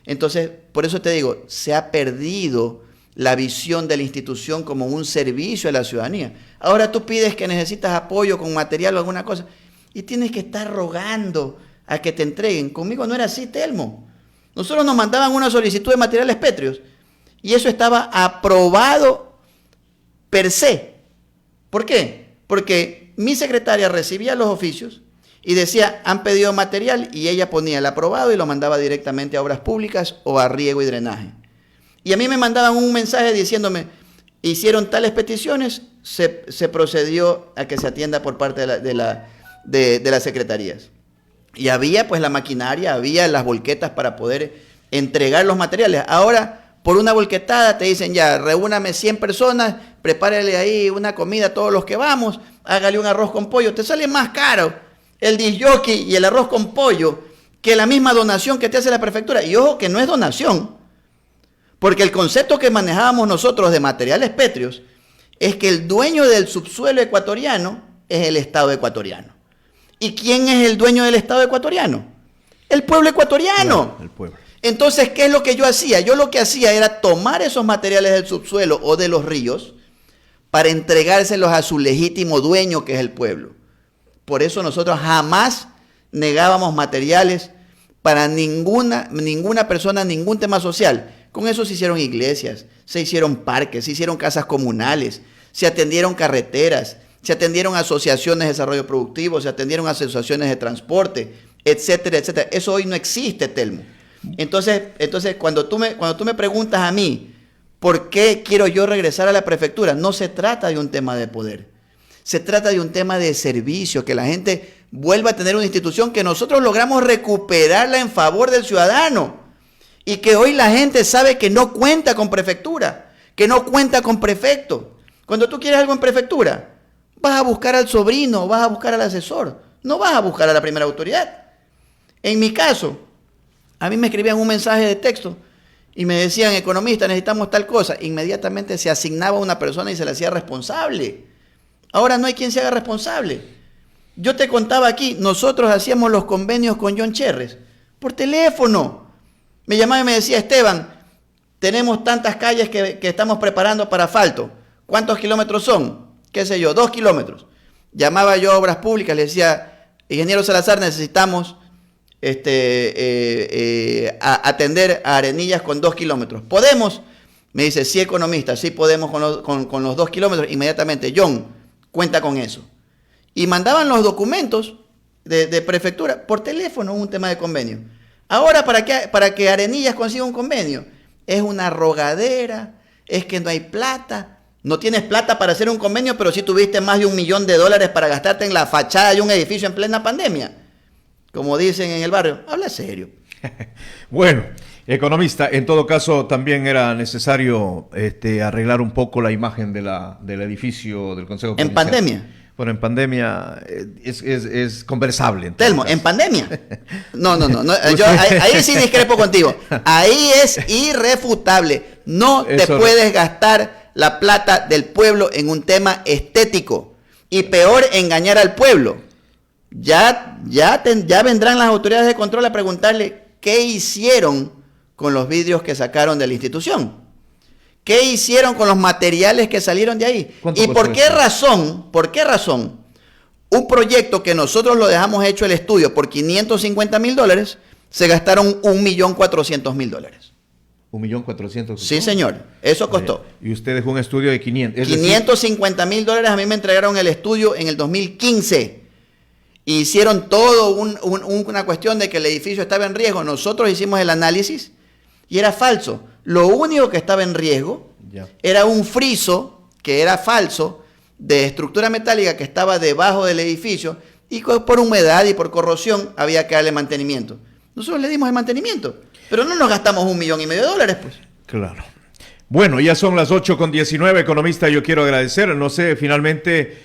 Entonces, por eso te digo, se ha perdido la visión de la institución como un servicio a la ciudadanía. Ahora tú pides que necesitas apoyo con material o alguna cosa y tienes que estar rogando a que te entreguen. Conmigo no era así, Telmo. Nosotros nos mandaban una solicitud de materiales pétreos y eso estaba aprobado per se. ¿Por qué? Porque mi secretaria recibía los oficios y decía, han pedido material, y ella ponía el aprobado y lo mandaba directamente a obras públicas o a riego y drenaje. Y a mí me mandaban un mensaje diciéndome, hicieron tales peticiones, se procedió a que se atienda por parte de las secretarías. Y había pues la maquinaria, había las volquetas para poder entregar los materiales. Ahora, por una volquetada te dicen ya, reúname 100 personas, prepárale ahí una comida a todos los que vamos, hágale un arroz con pollo, te sale más caro el disjockey y el arroz con pollo que la misma donación que te hace la prefectura. Y ojo que no es donación, porque el concepto que manejábamos nosotros de materiales pétreos es que el dueño del subsuelo ecuatoriano es el Estado ecuatoriano. ¿Y quién es el dueño del Estado ecuatoriano? El pueblo ecuatoriano. No, el pueblo. Entonces, ¿qué es lo que yo hacía? Yo lo que hacía era tomar esos materiales del subsuelo o de los ríos para entregárselos a su legítimo dueño, que es el pueblo. Por eso nosotros jamás negábamos materiales para ninguna persona, ningún tema social. Con eso se hicieron iglesias, se hicieron parques, se hicieron casas comunales, se atendieron carreteras, se atendieron asociaciones de desarrollo productivo, se atendieron asociaciones de transporte, etcétera, etcétera. Eso hoy no existe, Telmo. Entonces cuando tú me preguntas a mí ¿Por qué quiero yo regresar a la prefectura? No se trata de un tema de poder. Se trata de un tema de servicio, que la gente vuelva a tener una institución que nosotros logramos recuperarla en favor del ciudadano. Y que hoy la gente sabe que no cuenta con prefectura, que no cuenta con prefecto. Cuando tú quieres algo en prefectura, vas a buscar al sobrino, vas a buscar al asesor, no vas a buscar a la primera autoridad. En mi caso, a mí me escribían un mensaje de texto y me decían, economista, necesitamos tal cosa. Inmediatamente se asignaba a una persona y se le hacía responsable. Ahora no hay quien se haga responsable. Yo te contaba aquí, nosotros hacíamos los convenios con John Cherres por teléfono. Me llamaba y me decía, Esteban, tenemos tantas calles que estamos preparando para asfalto. ¿Cuántos kilómetros son? Qué sé yo, 2 kilómetros. Llamaba yo a Obras Públicas, le decía, ingeniero Salazar, necesitamos atender a Arenillas con 2 kilómetros. ¿Podemos? Me dice, sí, economista, sí podemos con los 2 kilómetros. Inmediatamente, John, cuenta con eso. Y mandaban los documentos de prefectura por teléfono, un tema de convenio. Ahora, para que Arenillas consiga un convenio, es una rogadera, es que no hay plata. No tienes plata para hacer un convenio, pero sí tuviste más de $1 millón para gastarte en la fachada de un edificio en plena pandemia. Como dicen en el barrio, habla serio. Bueno, economista, en todo caso también era necesario arreglar un poco la imagen del edificio del Consejo Provincial. ¿En pandemia? Bueno, en pandemia es conversable. Telmo, ¿en pandemia? No. Yo ahí sí discrepo contigo. Ahí es irrefutable. No te puedes gastar la plata del pueblo en un tema estético. Y peor, engañar al pueblo. Ya vendrán las autoridades de control a preguntarle qué hicieron con los vidrios que sacaron de la institución. ¿Qué hicieron con los materiales que salieron de ahí? ¿Y por qué razón un proyecto que nosotros lo dejamos hecho el estudio por $550,000, se gastaron $1,400,000? $1,400,000. Sí, señor, eso costó. Y usted dejó un estudio de 500. $550,000 a mí me entregaron el estudio en el 2015. Y hicieron todo una cuestión de que el edificio estaba en riesgo. Nosotros hicimos el análisis y era falso. Lo único que estaba en riesgo era un friso que era falso de estructura metálica que estaba debajo del edificio y por humedad y por corrosión había que darle mantenimiento. Nosotros le dimos el mantenimiento, pero no nos gastamos $1,500,000, pues. Claro. Bueno, ya son las 8:19, economista, yo quiero agradecer, no sé, finalmente,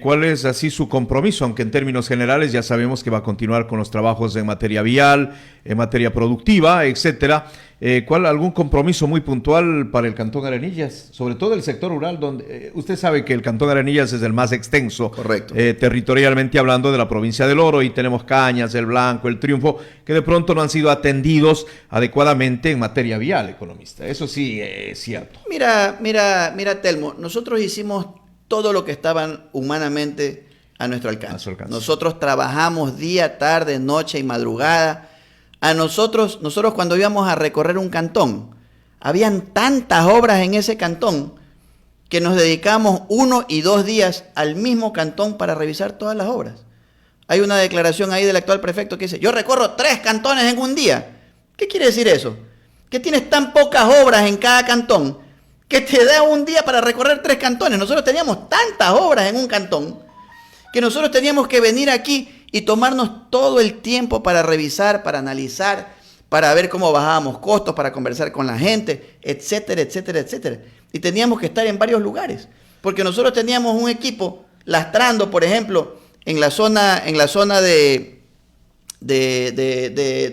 ¿cuál es así su compromiso? Aunque en términos generales ya sabemos que va a continuar con los trabajos en materia vial, en materia productiva, etcétera. ¿Algún compromiso muy puntual para el Cantón Arenillas? Sobre todo el sector rural, donde usted sabe que el Cantón Arenillas es el más extenso, correcto, territorialmente hablando, de la provincia del Oro, y tenemos Cañas, El Blanco, El Triunfo, que de pronto no han sido atendidos adecuadamente en materia vial, economista. Eso sí es cierto. Mira, Telmo, nosotros hicimos todo lo que estaban humanamente a nuestro alcance. Nosotros trabajamos día, tarde, noche y madrugada. Nosotros cuando íbamos a recorrer un cantón, habían tantas obras en ese cantón que nos dedicamos 1 y 2 días al mismo cantón para revisar todas las obras. Hay una declaración ahí del actual prefecto que dice, yo recorro 3 cantones en un día. ¿Qué quiere decir eso? Que tienes tan pocas obras en cada cantón que te da un día para recorrer 3 cantones. Nosotros teníamos tantas obras en un cantón que nosotros teníamos que venir aquí y tomarnos todo el tiempo para revisar, para analizar, para ver cómo bajábamos costos, para conversar con la gente, etcétera, etcétera, etcétera. Y teníamos que estar en varios lugares, porque nosotros teníamos un equipo lastrando, por ejemplo, en la zona de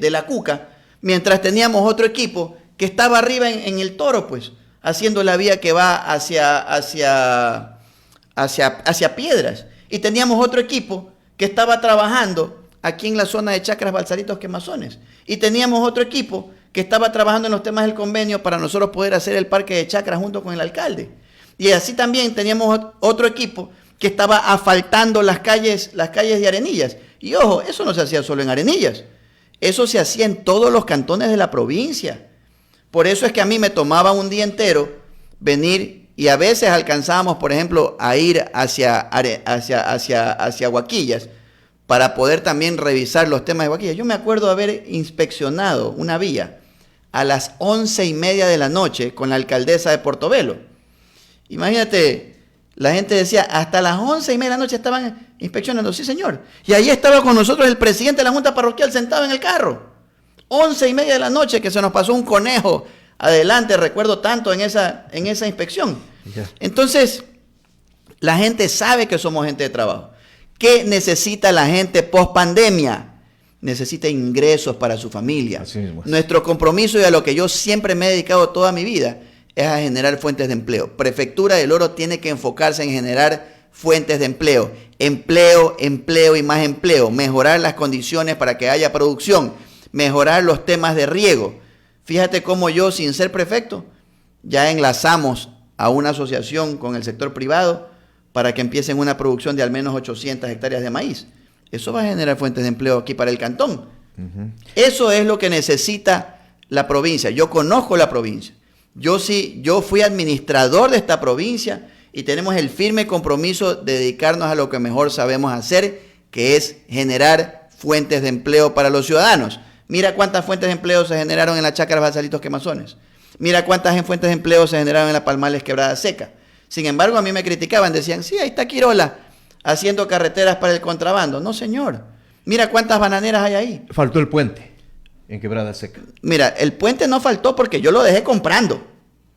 la Cuca, mientras teníamos otro equipo que estaba arriba en el Toro, pues, haciendo la vía que va hacia Piedras. Y teníamos otro equipo que estaba trabajando aquí en la zona de Chacras, Balsaritos, Quemazones. Y teníamos otro equipo que estaba trabajando en los temas del convenio para nosotros poder hacer el parque de Chacras junto con el alcalde. Y así también teníamos otro equipo que estaba asfaltando las calles de Arenillas. Y ojo, eso no se hacía solo en Arenillas. Eso se hacía en todos los cantones de la provincia. Por eso es que a mí me tomaba un día entero venir, y a veces alcanzábamos, por ejemplo, a ir hacia Huaquillas para poder también revisar los temas de Huaquillas. Yo me acuerdo haber inspeccionado una vía a las 11:30 de la noche con la alcaldesa de Portobelo. Imagínate, la gente decía, hasta las 11:30 de la noche estaban inspeccionando. Sí, señor. Y ahí estaba con nosotros el presidente de la Junta Parroquial sentado en el carro. 11:30 de la noche que se nos pasó un conejo adelante, recuerdo tanto en esa inspección. Entonces, la gente sabe que somos gente de trabajo. ¿Qué necesita la gente post pandemia? Necesita ingresos para su familia. Nuestro compromiso, y a lo que yo siempre me he dedicado toda mi vida, es a generar fuentes de empleo. Prefectura del Oro tiene que enfocarse en generar fuentes de empleo. Empleo, empleo y más empleo. Mejorar las condiciones para que haya producción. Mejorar los temas de riego. Fíjate cómo yo, sin ser prefecto, ya enlazamos a una asociación con el sector privado para que empiecen una producción de al menos 800 hectáreas de maíz. Eso va a generar fuentes de empleo aquí para el cantón. Eso es lo que necesita la provincia. Yo conozco la provincia. Yo fui administrador de esta provincia y tenemos el firme compromiso de dedicarnos a lo que mejor sabemos hacer, que es generar fuentes de empleo para los ciudadanos. Mira cuántas fuentes de empleo se generaron en las Chácaras Basalitos Quemazones. Mira cuántas fuentes de empleo se generaron en las Palmales Quebrada Seca. Sin embargo, a mí me criticaban, decían, sí, ahí está Quirola haciendo carreteras para el contrabando. No, señor. Mira cuántas bananeras hay ahí. Faltó el puente en Quebrada Seca. Mira, el puente no faltó porque yo lo dejé comprando.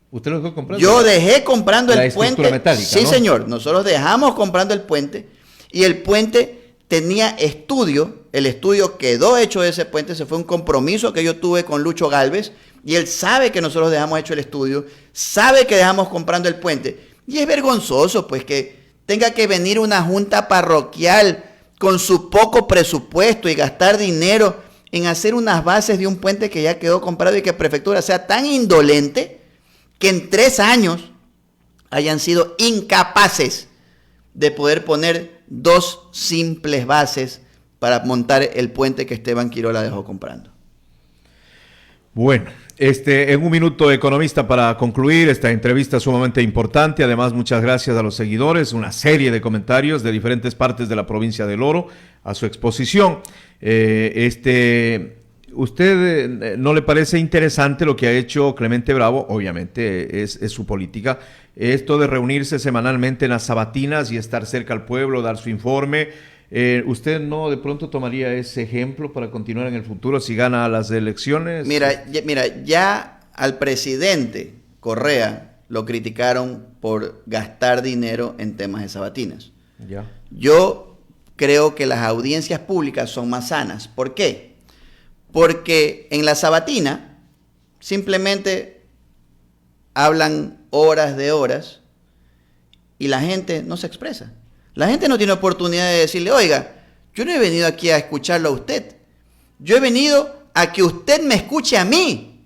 ¿Usted lo dejó comprando? Yo dejé comprando el puente. Metálica, sí, ¿no? Señor. Nosotros dejamos comprando el puente y el puente tenía estudio. El estudio quedó hecho de ese puente. Ese fue un compromiso que yo tuve con Lucho Galvez y él sabe que nosotros dejamos hecho el estudio, sabe que dejamos comprando el puente. Y es vergonzoso, pues, que tenga que venir una junta parroquial con su poco presupuesto y gastar dinero en hacer unas bases de un puente que ya quedó comprado y que prefectura sea tan indolente que en 3 años hayan sido incapaces de poder poner 2 simples bases para montar el puente que Esteban Quirola dejó comprando. Bueno, en un minuto, economista, para concluir esta entrevista sumamente importante. Además, muchas gracias a los seguidores, una serie de comentarios de diferentes partes de la provincia del Oro a su exposición. ¿Usted no le parece interesante lo que ha hecho Clemente Bravo? Obviamente es su política. Esto de reunirse semanalmente en las sabatinas y estar cerca al pueblo, dar su informe. ¿Usted no de pronto tomaría ese ejemplo para continuar en el futuro si gana las elecciones? Mira, ya al presidente Correa lo criticaron por gastar dinero en temas de sabatinas. Ya. Yo creo que las audiencias públicas son más sanas. ¿Por qué? Porque en la sabatina simplemente hablan horas de horas y la gente no se expresa. La gente no tiene oportunidad de decirle, oiga, yo no he venido aquí a escucharlo a usted. Yo he venido a que usted me escuche a mí.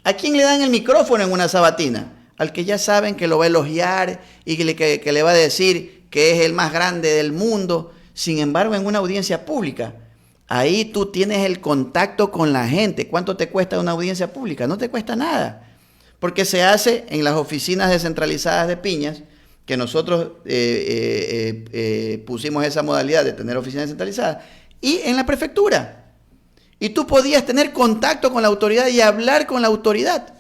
¿A quién le dan el micrófono en una sabatina? Al que ya saben que lo va a elogiar y que le va a decir que es el más grande del mundo. Sin embargo, en una audiencia pública, ahí tú tienes el contacto con la gente. ¿Cuánto te cuesta una audiencia pública? No te cuesta nada. Porque se hace en las oficinas descentralizadas de Piñas, que nosotros pusimos esa modalidad de tener oficinas descentralizadas, y en la prefectura. Y tú podías tener contacto con la autoridad y hablar con la autoridad.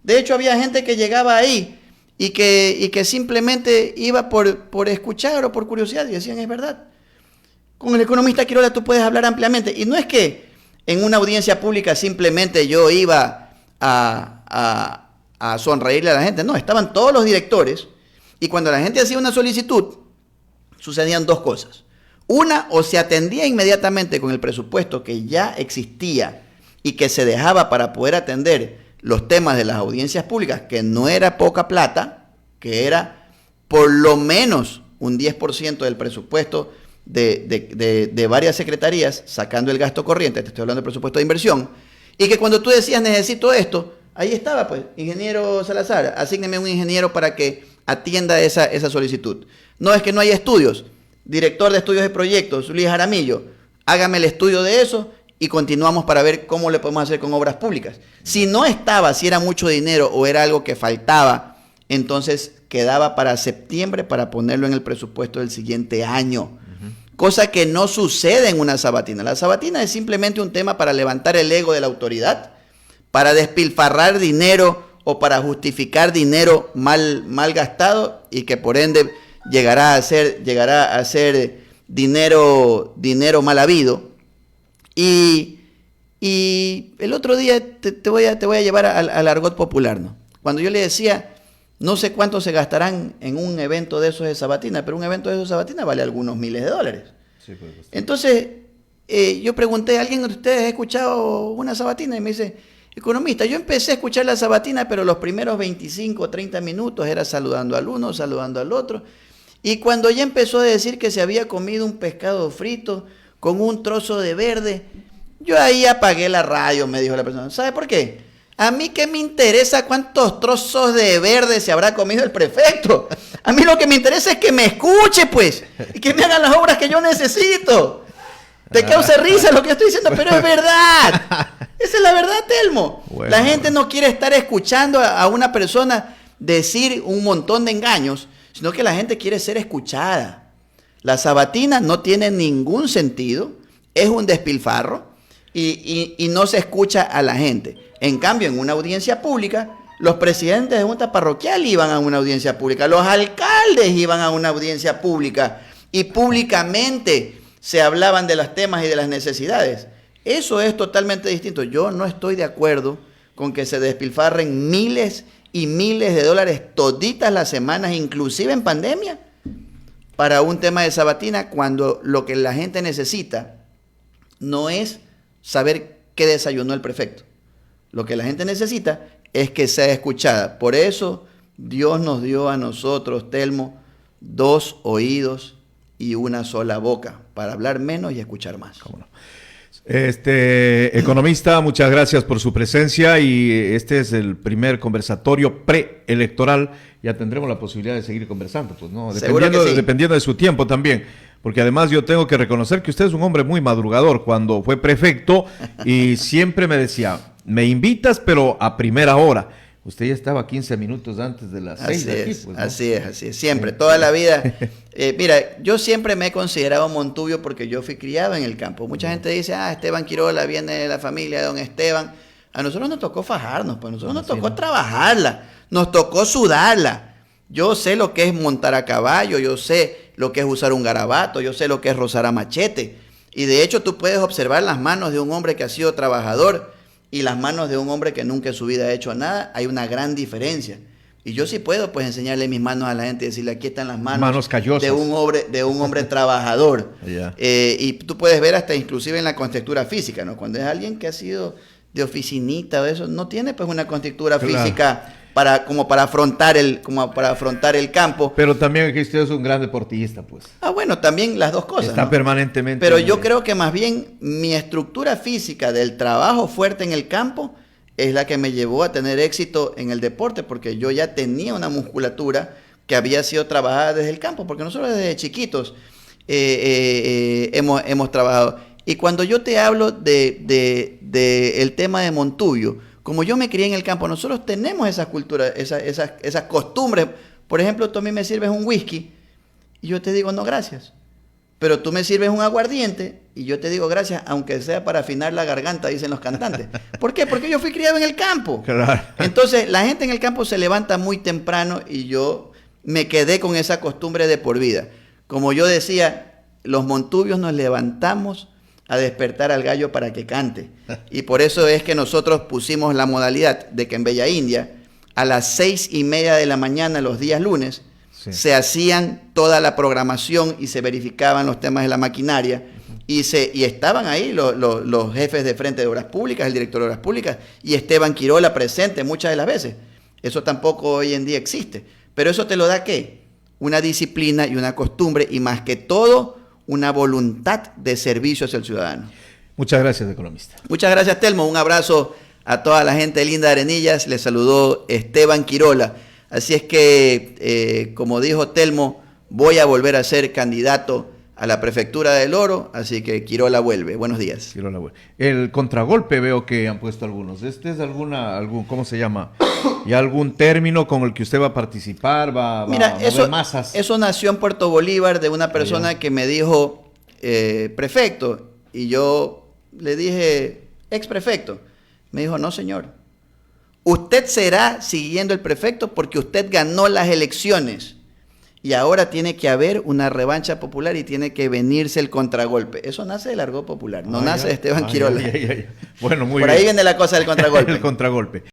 De hecho, había gente que llegaba ahí y que simplemente iba por escuchar o por curiosidad y decían, es verdad. Con el economista Quirola tú puedes hablar ampliamente. Y no es que en una audiencia pública simplemente yo iba a sonreírle a la gente. No, estaban todos los directores. Y cuando la gente hacía una solicitud, sucedían 2 cosas. Una, o se atendía inmediatamente con el presupuesto que ya existía y que se dejaba para poder atender los temas de las audiencias públicas, que no era poca plata, que era por lo menos un 10% del presupuesto de varias secretarías, sacando el gasto corriente, te estoy hablando del presupuesto de inversión, y que cuando tú decías necesito esto, ahí estaba, pues, ingeniero Salazar, asígneme un ingeniero para que atienda esa solicitud. No es que no haya estudios. Director de estudios de proyectos, Luis Jaramillo, hágame el estudio de eso y continuamos para ver cómo le podemos hacer con obras públicas. Si no estaba, si era mucho dinero o era algo que faltaba, entonces quedaba para septiembre para ponerlo en el presupuesto del siguiente año. Cosa que no sucede en una sabatina. La sabatina es simplemente un tema para levantar el ego de la autoridad, para despilfarrar dinero o para justificar dinero mal gastado y que por ende llegará a ser dinero mal habido. Y el otro día te voy a llevar al argot popular, ¿no? Cuando yo le decía, no sé cuánto se gastarán en un evento de esos de Sabatina, pero un evento de esos de Sabatina vale algunos miles de dólares. Sí, pues. Entonces, yo pregunté, ¿alguien de ustedes ha escuchado una Sabatina? Y me dice, economista, yo empecé a escuchar la Sabatina, pero los primeros 25 o 30 minutos era saludando al uno, saludando al otro. Y cuando ya empezó a decir que se había comido un pescado frito con un trozo de verde, yo ahí apagué la radio, me dijo la persona. ¿Sabe por qué? A mí qué me interesa cuántos trozos de verde se habrá comido el prefecto. A mí lo que me interesa es que me escuche, pues, y que me hagan las obras que yo necesito. Te causa risa lo que estoy diciendo, pero es verdad. Esa es la verdad, Telmo. Bueno, la gente no quiere estar escuchando a una persona decir un montón de engaños, sino que la gente quiere ser escuchada. La Sabatina no tiene ningún sentido, es un despilfarro y no se escucha a la gente. En cambio, en una audiencia pública, los presidentes de junta parroquial iban a una audiencia pública, los alcaldes iban a una audiencia pública y públicamente se hablaban de los temas y de las necesidades. Eso es totalmente distinto. Yo no estoy de acuerdo con que se despilfarren miles y miles de dólares toditas las semanas, inclusive en pandemia, para un tema de Sabatina, cuando lo que la gente necesita no es saber qué desayunó el prefecto. Lo que la gente necesita es que sea escuchada. Por eso Dios nos dio a nosotros, Telmo, 2 oídos y una sola boca, para hablar menos y escuchar más. ¿Cómo no? Economista, muchas gracias por su presencia y este es el primer conversatorio preelectoral. Ya tendremos la posibilidad de seguir conversando, pues, ¿no? Dependiendo de su tiempo también, porque además yo tengo que reconocer que usted es un hombre muy madrugador. Cuando fue prefecto y siempre me decía, me invitas pero a primera hora. Usted ya estaba 15 minutos antes de las 6 de aquí, pues, ¿no? Así es, siempre, toda la vida. Mira, yo siempre me he considerado Montubio porque yo fui criado en el campo. Mucha gente dice, Esteban Quirola viene de la familia de don Esteban. A nosotros nos tocó fajarnos, pues a nosotros nos tocó trabajarla, nos tocó sudarla. Yo sé lo que es montar a caballo, yo sé lo que es usar un garabato, yo sé lo que es rozar a machete. Y de hecho tú puedes observar las manos de un hombre que ha sido trabajador y las manos de un hombre que nunca en su vida ha hecho nada. Hay una gran diferencia. Y yo sí puedo pues enseñarle mis manos a la gente y decirle, aquí están las manos callosas de un hombre trabajador. Yeah. Y tú puedes ver hasta inclusive en la contextura física, ¿no? Cuando es alguien que ha sido de oficinita o eso, no tiene pues una contextura física como para afrontar el campo. Pero también que usted es un gran deportista, pues. Bueno, también las dos cosas. Está, ¿no? Permanentemente. Pero yo creo que más bien mi estructura física del trabajo fuerte en el campo es la que me llevó a tener éxito en el deporte, porque yo ya tenía una musculatura que había sido trabajada desde el campo, porque nosotros desde chiquitos hemos trabajado. Y cuando yo te hablo de el tema de Montubio, como yo me crié en el campo, nosotros tenemos esas culturas, esas costumbres. Por ejemplo, tú a mí me sirves un whisky y yo te digo no gracias. Pero tú me sirves un aguardiente y yo te digo gracias, aunque sea para afinar la garganta, dicen los cantantes. ¿Por qué? Porque yo fui criado en el campo. Claro. Entonces, la gente en el campo se levanta muy temprano y yo me quedé con esa costumbre de por vida. Como yo decía, los montubios nos levantamos a despertar al gallo para que cante. Y por eso es que nosotros pusimos la modalidad de que en Bella India, a las 6:30 de la mañana los días lunes, se hacían toda la programación y se verificaban los temas de la maquinaria y estaban ahí los jefes de Frente de Obras Públicas, el director de Obras Públicas y Esteban Quirola presente muchas de las veces. Eso tampoco hoy en día existe. Pero eso te lo da ¿qué? Una disciplina y una costumbre y más que todo una voluntad de servicio hacia el ciudadano. Muchas gracias, economista. Muchas gracias, Telmo. Un abrazo a toda la gente linda de Arenillas. Les saludó Esteban Quirola. Así es que, como dijo Telmo, voy a volver a ser candidato a la prefectura del Oro, así que Quirola vuelve. Buenos días. Quirola vuelve. El contragolpe veo que han puesto algunos. ¿Este es ¿cómo se llama? ¿Y algún término con el que usted va a participar? Mira, eso nació en Puerto Bolívar de una persona que me dijo prefecto, y yo le dije ex prefecto. Me dijo, no señor. Usted será siguiendo el prefecto porque usted ganó las elecciones. Y ahora tiene que haber una revancha popular y tiene que venirse el contragolpe. Eso nace del argot popular, no nace de Esteban Quirola. Bueno, muy Por bien. ahí viene la cosa del contragolpe. El contragolpe.